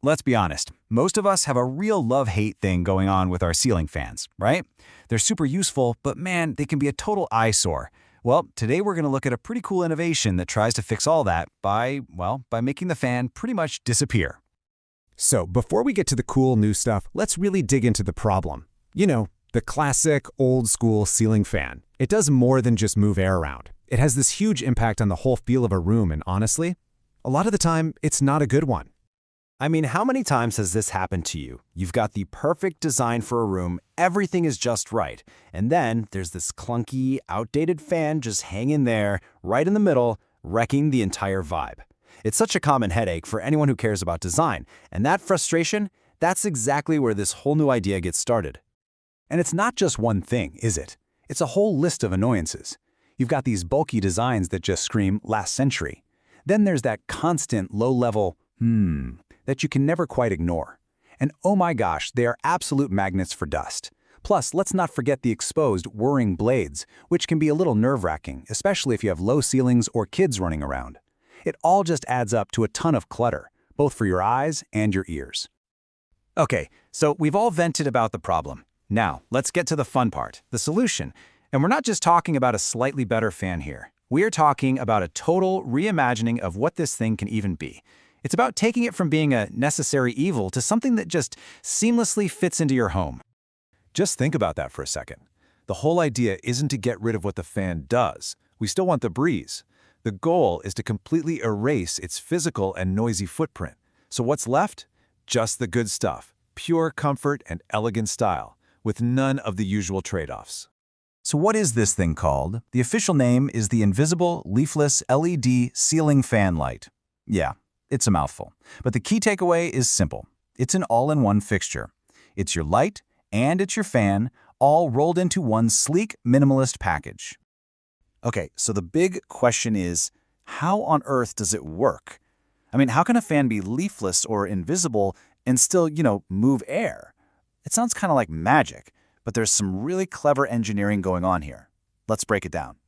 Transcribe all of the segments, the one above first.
Let's be honest, most of us have a real love-hate thing going on with our ceiling fans, right? They're super useful, but man, they can be a total eyesore. Well, today we're going to look at a pretty cool innovation that tries to fix all that by making the fan pretty much disappear. So before we get to the cool new stuff, let's really dig into the problem. You know, the classic old-school ceiling fan. It does more than just move air around. It has this huge impact on the whole feel of a room, and honestly, a lot of the time, it's not a good one. I mean, how many times has this happened to you? You've got the perfect design for a room, everything is just right, and then there's this clunky, outdated fan just hanging there, right in the middle, wrecking the entire vibe. It's such a common headache for anyone who cares about design, and that frustration, that's exactly where this whole new idea gets started. And it's not just one thing, is it? It's a whole list of annoyances. You've got these bulky designs that just scream last century. Then there's that constant low-level, that you can never quite ignore. And oh my gosh, they are absolute magnets for dust. Plus, let's not forget the exposed, whirring blades, which can be a little nerve-wracking, especially if you have low ceilings or kids running around. It all just adds up to a ton of clutter, both for your eyes and your ears. Okay, so we've all vented about the problem. Now, let's get to the fun part, the solution. And we're not just talking about a slightly better fan here. We're talking about a total reimagining of what this thing can even be. It's about taking it from being a necessary evil to something that just seamlessly fits into your home. Just think about that for a second. The whole idea isn't to get rid of what the fan does. We still want the breeze. The goal is to completely erase its physical and noisy footprint. So what's left? Just the good stuff. Pure comfort and elegant style, with none of the usual trade-offs. So what is this thing called? The official name is the Invisible Leafless LED Ceiling Fan Light. Yeah. It's a mouthful, but the key takeaway is simple. It's an all-in-one fixture. It's your light and it's your fan, all rolled into one sleek, minimalist package. Okay, so the big question is, how on earth does it work? I mean, how can a fan be leafless or invisible and still, move air? It sounds kind of like magic, but there's some really clever engineering going on here. Let's break it down.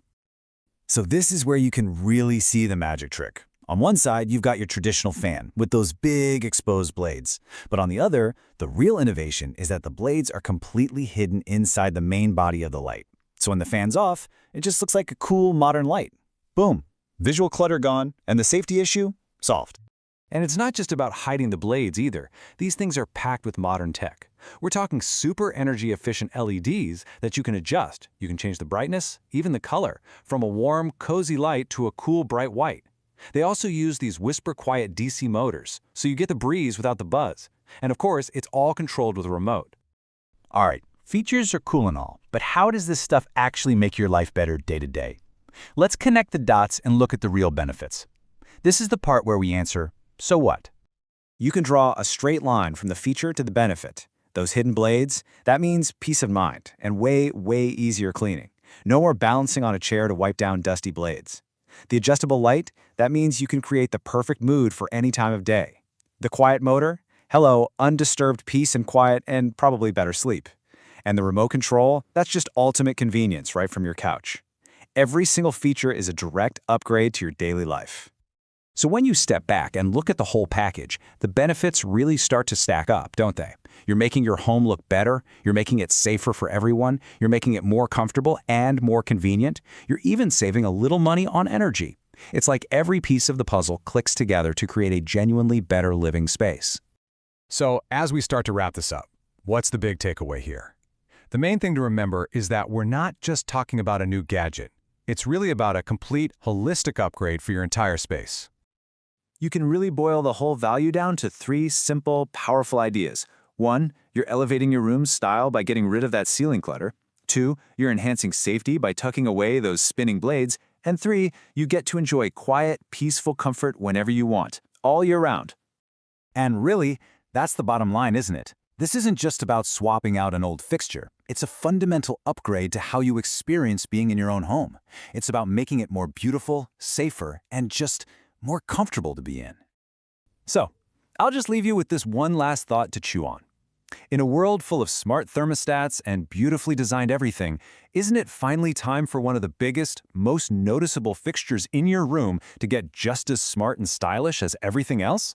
So this is where you can really see the magic trick. On one side, you've got your traditional fan with those big exposed blades. But on the other, the real innovation is that the blades are completely hidden inside the main body of the light. So when the fan's off, it just looks like a cool modern light. Boom, visual clutter gone, and the safety issue solved. And it's not just about hiding the blades either. These things are packed with modern tech. We're talking super energy-efficient LEDs that you can adjust. You can change the brightness, even the color, from a warm, cozy light to a cool, bright white. They also use these whisper-quiet DC motors, so you get the breeze without the buzz. And of course, it's all controlled with a remote. All right, features are cool and all, but how does this stuff actually make your life better day to day? Let's connect the dots and look at the real benefits. This is the part where we answer, so what? You can draw a straight line from the feature to the benefit. Those hidden blades, that means peace of mind and way, way easier cleaning. No more balancing on a chair to wipe down dusty blades. The adjustable light, that means you can create the perfect mood for any time of day. The quiet motor, hello, undisturbed peace and quiet and probably better sleep. And the remote control, that's just ultimate convenience right from your couch. Every single feature is a direct upgrade to your daily life. So when you step back and look at the whole package, the benefits really start to stack up, don't they? You're making your home look better, you're making it safer for everyone, you're making it more comfortable and more convenient, you're even saving a little money on energy. It's like every piece of the puzzle clicks together to create a genuinely better living space. So as we start to wrap this up, what's the big takeaway here? The main thing to remember is that we're not just talking about a new gadget. It's really about a complete, holistic upgrade for your entire space. You can really boil the whole value down to 3 simple, powerful ideas. 1, you're elevating your room's style by getting rid of that ceiling clutter. 2, you're enhancing safety by tucking away those spinning blades. And 3, you get to enjoy quiet, peaceful comfort whenever you want, all year round. And really, that's the bottom line, isn't it? This isn't just about swapping out an old fixture. It's a fundamental upgrade to how you experience being in your own home. It's about making it more beautiful, safer, and just more comfortable to be in. So, I'll just leave you with this one last thought to chew on. In a world full of smart thermostats and beautifully designed everything, isn't it finally time for one of the biggest, most noticeable fixtures in your room to get just as smart and stylish as everything else?